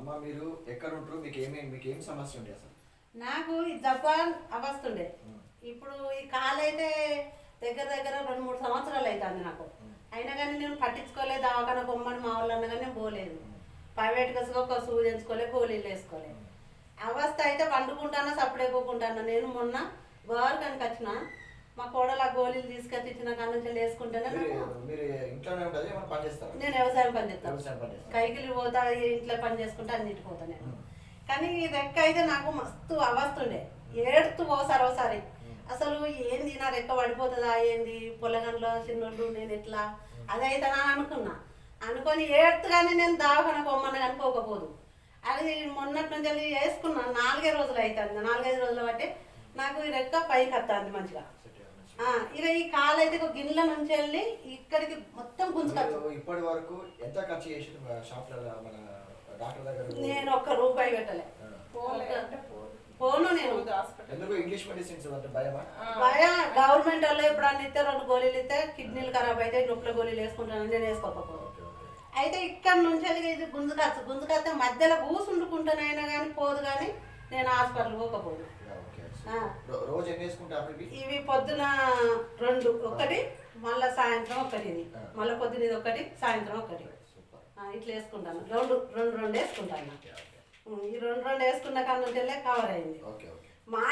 అమ్మ మీరు ఎక్కడ ఉంటారు, మీకు ఏం సమస్య ఉండే అసలు? నాకు ఈ జపాన్ అవస్తుండే. ఇప్పుడు ఈ కాలైతే దగ్గర దగ్గర 2-3 సంవత్సరాలు అవుతుంది నాకు. అయినా కానీ నేను పట్టించుకోలేదు, దవాఖాన బొమ్మని మా వాళ్ళు అన్న కానీ నేను పోలేదు. ప్రైవేట్గా ఒక సూది ఎంచుకోలే, గోళీలు వేసుకోలే. అవస్థ అయితే పండుకుంటానా సప్పుడైపోకుంటాను. నేను మొన్న గోవర్కానికి వచ్చిన, మా కోడలు ఆ గోళీలు తీసుకొచ్చి ఇచ్చిన కాడ నుంచి వేసుకుంటేనే నేను వ్యవసాయం పని చేస్తాను. కైకిలి పోతా, ఇంట్లో పని చేసుకుంటే అన్నిటికి పోతా నేను. కానీ ఈ రెక్క అయితే నాకు మస్తు అవస్తుండే, ఏడుతూ ఒకసారి అసలు ఏంది నా రెక్క పడిపోతుందా ఏంది, పొలగంలో చిన్నోళ్ళు నేను ఎట్లా అదైతేనా అనుకొని ఏడుతూ కానీ నేను దావఖాన పొమ్మని అనుకోకపోదు. అది మొన్నటి నుంచి వెళ్ళి వేసుకున్నాను. 4 రోజులు అవుతుంది. 4-5 రోజులు బట్టి నాకు ఈ రెక్క పైకి వస్తుంది మంచిగా. ఇక ఈ కాలు అయితే ఒక గిన్నెల నుంచి వెళ్ళి ఇక్కడికి మొత్తం గుంజుకొచ్చు. ఇప్పటి వరకు ఎంత ఖర్చు చేసి మన డాక్టర్ దగ్గర? నేను ₹1 పెట్టలే. పోను నేను. ఇంగ్లీష్ మెడిసిన్స్ అంటే భయమా? భయం. గవర్నమెంట్ వాళ్ళు ఎప్పుడన్నా ఇస్తే 2 గోళీలు ఇస్తే కిడ్నీలు ఖరాబ్ అయితే నొప్పుల గోళీలు వేసుకుంటాను, నేను వేసుకోకపోదు. అయితే ఇక్కడ నుంచి ఇది గుంజుకొస్తే మధ్యలో కూసుండుకుంటానైనా కానీ పోదు, కానీ నేను హాస్పిటల్ పోకపోదు. రోజు ఎన్ని వేసుకుంటారు ఇవి? పొద్దున 2 ఒకటి, మళ్ళీ సాయంత్రం ఒకటి, ఇది మళ్ళీ పొద్దున ఇది ఒకటి, సాయంత్రం ఒకటి, ఇట్లా వేసుకుంటాను. 2 వేసుకుంటాను. ఈ 2 వేసుకున్న కాడ నుంచి కవర్ అయింది. మా